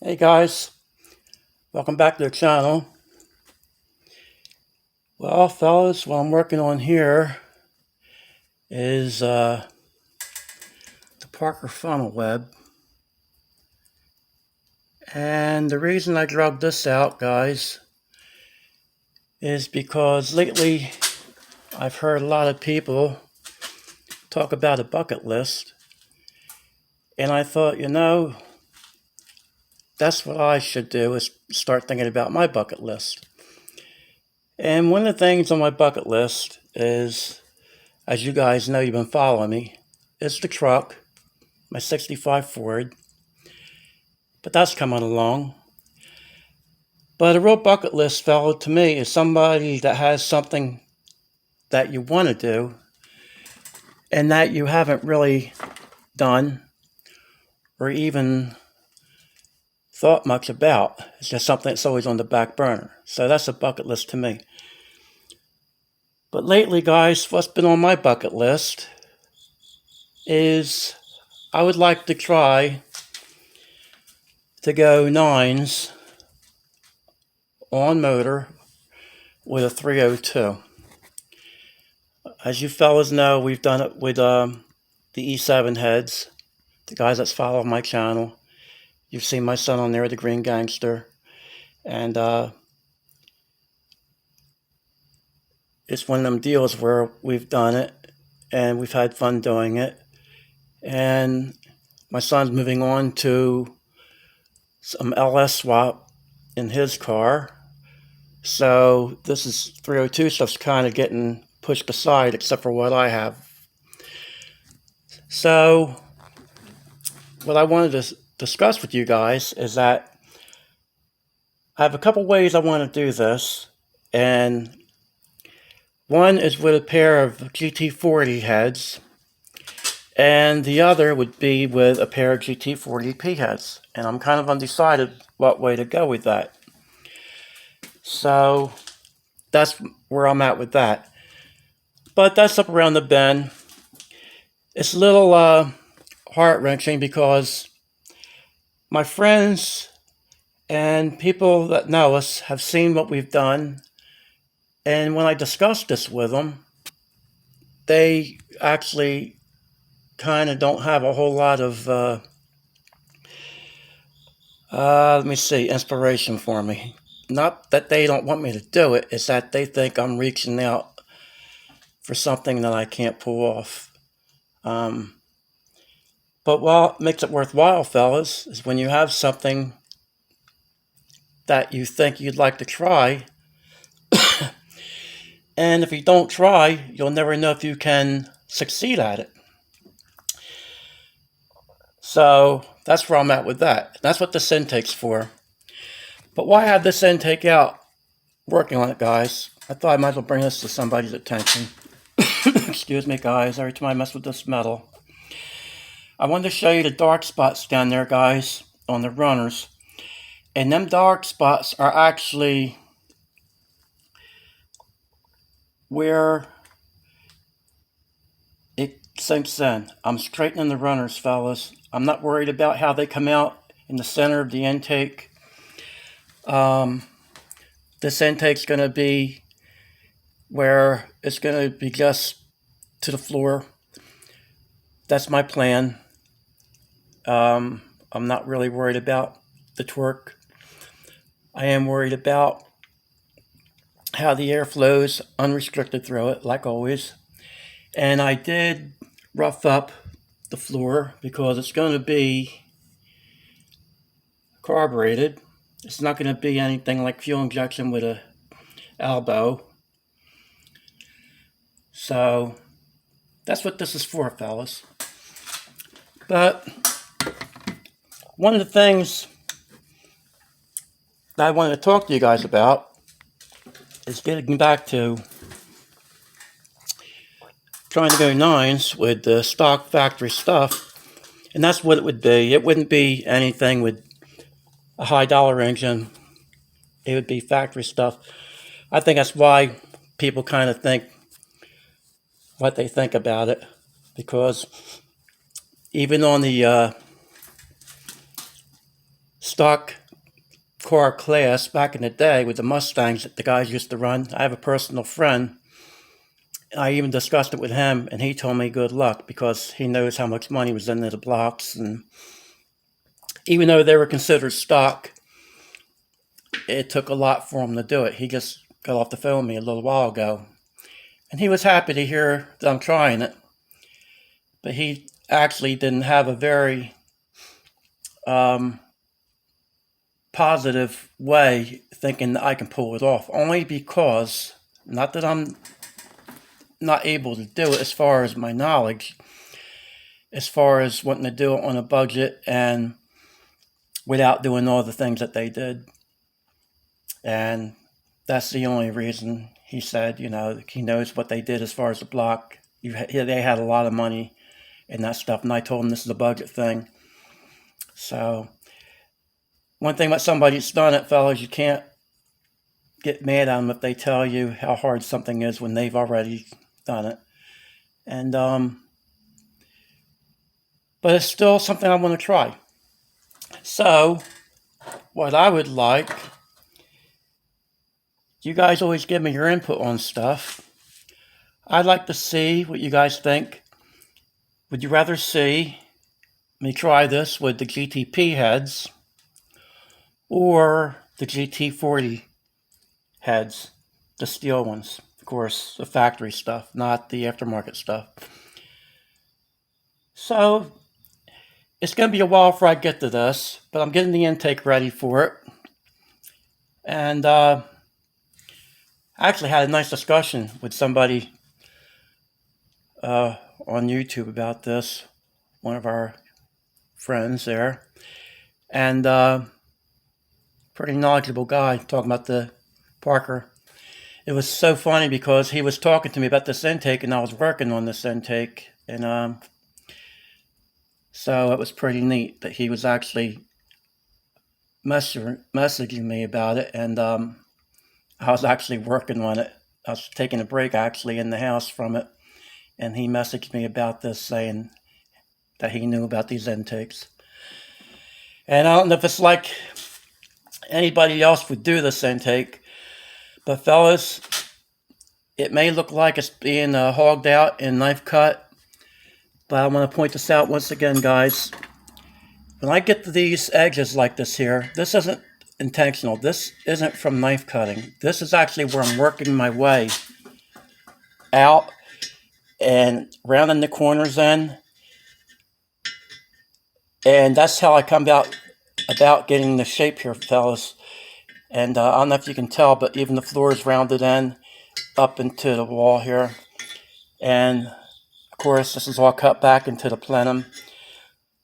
Hey guys, welcome back to the channel. Well, fellas, what I'm working on here is the Parker funnel web. And the reason I drug this out, guys, is because lately I've heard a lot of people talk about a bucket list. And I thought, that's what I should do, is start thinking about my bucket list. And one of the things on my bucket list is, as you guys know, you've been following me, is the truck, my 65 Ford. But that's coming along. But a real bucket list, fellow, to me, is somebody that has something that you want to do and that you haven't really done or even thought much about. It's just something that's always on the back burner. So that's a bucket list to me. But lately, guys, what's been on my bucket list is I would like to try to go 9s on motor with a 302. As you fellas know, we've done it with the E7 heads. The guys that's followed my channel, you've seen my son on there, the Green Gangster. And it's one of them deals where we've done it and we've had fun doing it. And my son's moving on to some LS swap in his car. So this is 302 stuff's kind of getting pushed aside, except for what I have. So what I wanted to discuss with you guys is that I have a couple ways I want to do this. And one is with a pair of GT40 heads, and the other would be with a pair of GT40P heads. And I'm kind of undecided what way to go with that. So that's where I'm at with that. But that's up around the bend. It's a little heart-wrenching because my friends and people that know us have seen what we've done. And when I discussed this with them, they actually kind of don't have a whole lot of, inspiration for me. Not that they don't want me to do it, it's that they think I'm reaching out for something that I can't pull off. But what makes it worthwhile, fellas, is when you have something that you think you'd like to try, and if you don't try, you'll never know if you can succeed at it. So that's where I'm at with that. That's what this intake's for. But why have this intake out working on it, guys? I thought I might as well bring this to somebody's attention. Excuse me, guys, every time I mess with this metal. I wanted to show you the dark spots down there, guys, on the runners. And them dark spots are actually where it sinks in. I'm straightening the runners, fellas. I'm not worried about how they come out in the center of the intake. This intake's going to be where it's going to be just to the floor. That's my plan. I'm not really worried about the torque. I am worried about how the air flows unrestricted through it, like always. And I did rough up the floor because it's going to be carbureted. It's not going to be anything like fuel injection with a elbow. So that's what this is for, fellas. But one of the things that I wanted to talk to you guys about is getting back to trying to go 9s with the stock factory stuff. And that's what it would be. It wouldn't be anything with a high dollar engine. It would be factory stuff. I think that's why people kind of think what they think about it, because even on the stock car class back in the day with the Mustangs that the guys used to run. I have a personal friend. I even discussed it with him, and he told me good luck because he knows how much money was into the blocks. And even though they were considered stock, it took a lot for him to do it. He just got off the phone with me a little while ago, and he was happy to hear that I'm trying it. But he actually didn't have a very positive way thinking that I can pull it off, only because, not that I'm not able to do it as far as my knowledge, as far as wanting to do it on a budget and without doing all the things that they did. And that's the only reason. He said, he knows what they did as far as the block. They had a lot of money in that stuff, and I told him this is a budget thing. So one thing about somebody that's done it, fellas, you can't get mad at them if they tell you how hard something is when they've already done it. And but it's still something I want to try. So what I would like, you guys always give me your input on stuff. I'd like to see what you guys think. Would you rather see me try this with the GTP heads or the GT40 heads, the steel ones? Of course, the factory stuff, not the aftermarket stuff. So it's going to be a while before I get to this, but I'm getting the intake ready for it. And I actually had a nice discussion with somebody on YouTube about this, one of our friends there, and pretty knowledgeable guy talking about the Parker. It was so funny because he was talking to me about this intake, and I was working on this intake, and so it was pretty neat that he was actually messaging me about it, and I was actually working on it. I was taking a break actually in the house from it, and he messaged me about this, saying that he knew about these intakes. And I don't know if it's like anybody else would do this intake, but fellas, it may look like it's being hogged out and knife cut, but I want to point this out once again, guys. When I get to these edges like this here, this isn't intentional. This isn't from knife cutting. This is actually where I'm working my way out and rounding the corners in. And that's how I come about getting the shape here, fellas. And I don't know if you can tell, but even the floor is rounded in up into the wall here. And of course, this is all cut back into the plenum.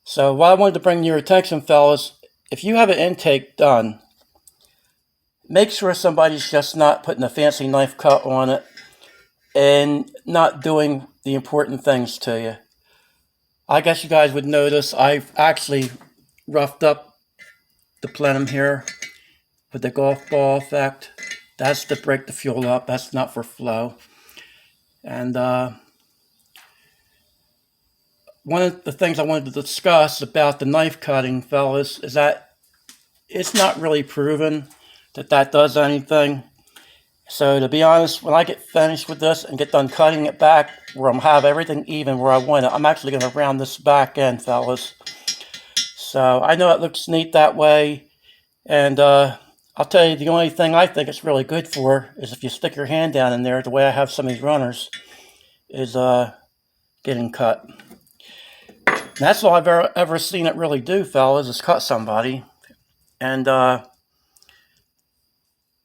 So what I wanted to bring to your attention, fellas, if you have an intake done, make sure somebody's just not putting a fancy knife cut on it and not doing the important things to you. I guess you guys would notice I've actually roughed up the plenum here with the golf ball effect. That's to break the fuel up. That's not for flow. And one of the things I wanted to discuss about the knife cutting, fellas, is that it's not really proven that that does anything. So to be honest, when I get finished with this and get done cutting it back where I'm have everything even where I want it, I'm actually going to round this back end, fellas. So I know it looks neat that way, and I'll tell you, the only thing I think it's really good for is if you stick your hand down in there, the way I have some of these runners, is getting cut. And that's all I've ever seen it really do, fellas, is cut somebody. And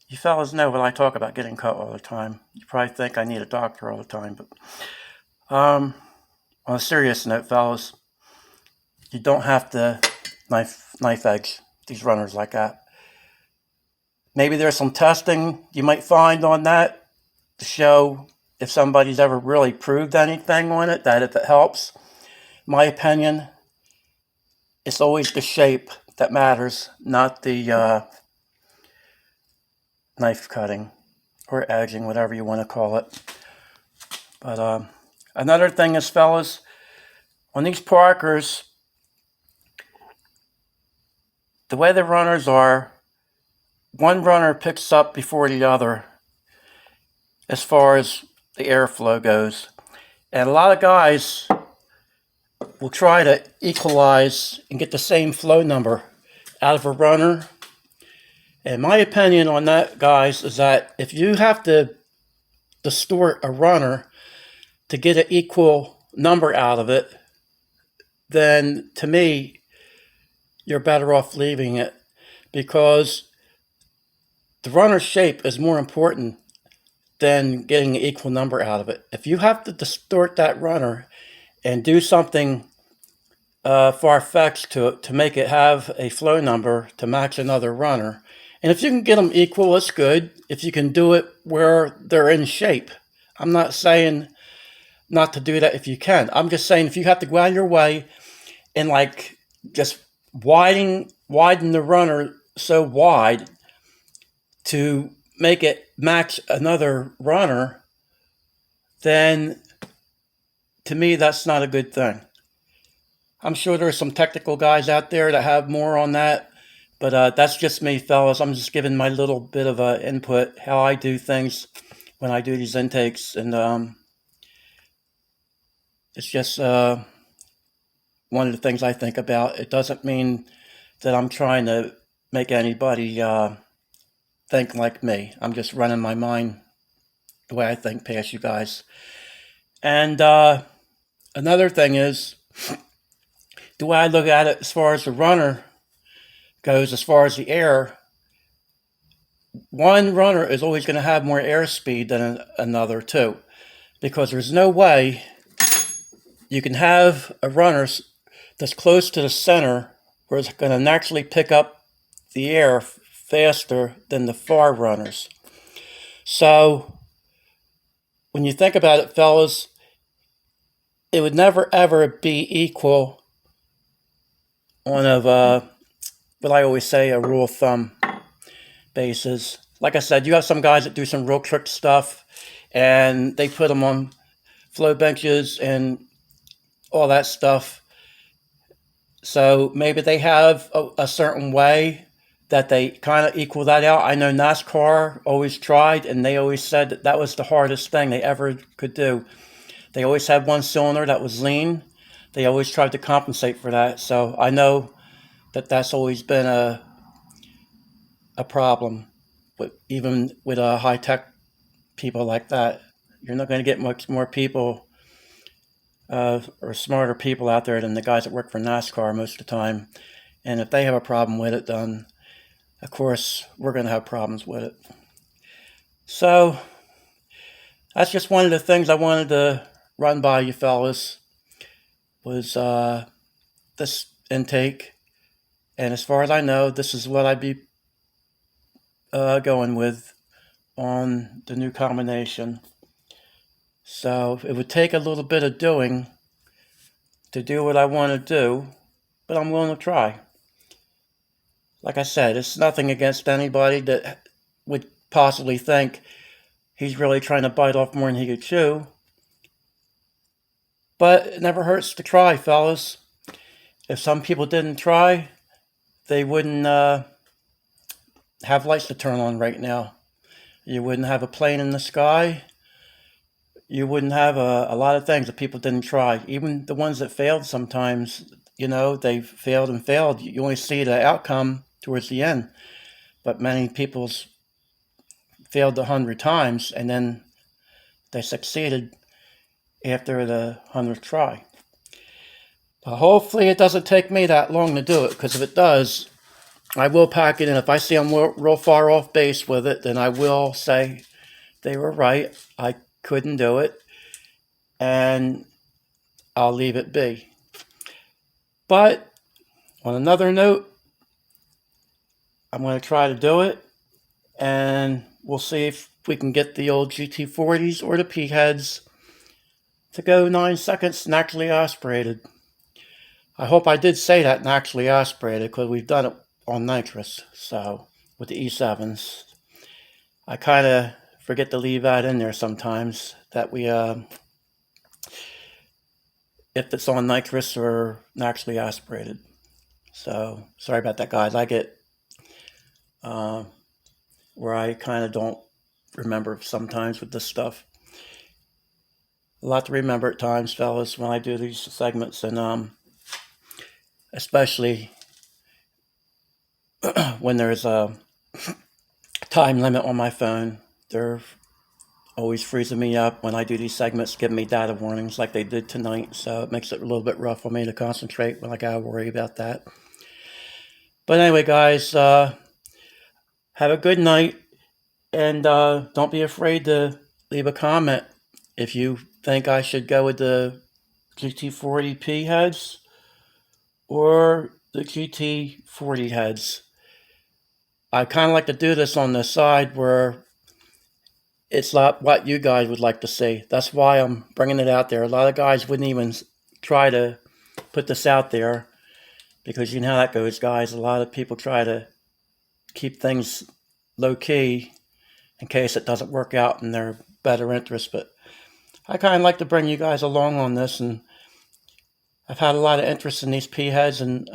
you fellas know what I talk about getting cut all the time. You probably think I need a doctor all the time, but on a serious note, fellas, you don't have to knife edge these runners like that. Maybe there's some testing you might find on that to show if somebody's ever really proved anything on it, that if it helps. My opinion, it's always the shape that matters, not the knife cutting or edging, whatever you want to call it. But another thing is, fellas, on these Parkers, the way the runners are, one runner picks up before the other as far as the airflow goes. And a lot of guys will try to equalize and get the same flow number out of a runner. And my opinion on that, guys, is that if you have to distort a runner to get an equal number out of it, then to me, you're better off leaving it, because the runner's shape is more important than getting an equal number out of it. If you have to distort that runner and do something far-fetched to make it have a flow number to match another runner, and if you can get them equal, it's good. If you can do it where they're in shape. I'm not saying not to do that if you can. I'm just saying if you have to go out of your way and like just widen the runner so wide to make it match another runner, then to me that's not a good thing. I'm sure there's some technical guys out there that have more on that, but that's just me, fellas. I'm just giving my little bit of input, how I do things when I do these intakes, and it's just one of the things I think about. It doesn't mean that I'm trying to make anybody think like me. I'm just running my mind the way I think past you guys. And another thing is, the way I look at it as far as the runner goes, as far as the air, one runner is always going to have more airspeed than another too, because there's no way you can have a runner that's close to the center where it's going to naturally pick up the air faster than the far runners. So when you think about it, fellas, it would never ever be equal on what I always say, a rule of thumb basis. Like I said, you have some guys that do some real trick stuff, and they put them on flow benches and all that stuff. So maybe they have a certain way that they kind of equal that out. I know NASCAR always tried, and they always said that that was the hardest thing they ever could do. They always had one cylinder that was lean. They always tried to compensate for that. So I know that that's always been a problem, even with high-tech people like that. You're not going to get much more people or smarter people out there than the guys that work for NASCAR most of the time. And if they have a problem with it, then of course we're going to have problems with it. So that's just one of the things I wanted to run by you fellas, was this intake. And as far as I know, this is what I'd be going with on the new combination. So it would take a little bit of doing to do what I want to do, but I'm willing to try. Like I said, it's nothing against anybody that would possibly think he's really trying to bite off more than he could chew. But it never hurts to try, fellas. If some people didn't try, they wouldn't have lights to turn on right now. You wouldn't have a plane in the sky. You wouldn't have a lot of things that people didn't try. Even the ones that failed sometimes, they failed and failed. You only see the outcome towards the end. But many people's failed 100 times, and then they succeeded after the 100th try. But hopefully it doesn't take me that long to do it, because if it does, I will pack it in. If I see I'm real far off base with it, then I will say they were right. I couldn't do it, and I'll leave it be. But on another note, I'm going to try to do it, and we'll see if we can get the old GT40s or the P-heads to go 9 seconds naturally aspirated. I hope I did say that naturally aspirated, because we've done it on nitrous, so with the E7s. I kind of forget to leave that in there sometimes, that we, if it's on nitrous or naturally aspirated. So sorry about that, guys. I get where I kind of don't remember sometimes with this stuff. A lot to remember at times, fellas, when I do these segments, and especially when there's a time limit on my phone. They're always freezing me up when I do these segments, giving me data warnings like they did tonight. So it makes it a little bit rough for me to concentrate when I gotta worry about that. But anyway, guys, have a good night, and don't be afraid to leave a comment if you think I should go with the GT40P heads or the GT40 heads. I kind of like to do this on the side where it's not what you guys would like to see. That's why I'm bringing it out there. A lot of guys wouldn't even try to put this out there because you know how that goes, guys. A lot of people try to keep things low key in case it doesn't work out in their better interest. But I kind of like to bring you guys along on this, and I've had a lot of interest in these P heads and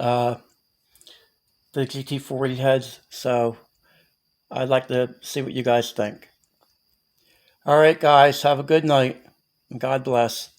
the GT40 heads, so I'd like to see what you guys think. All right, guys, have a good night, and God bless.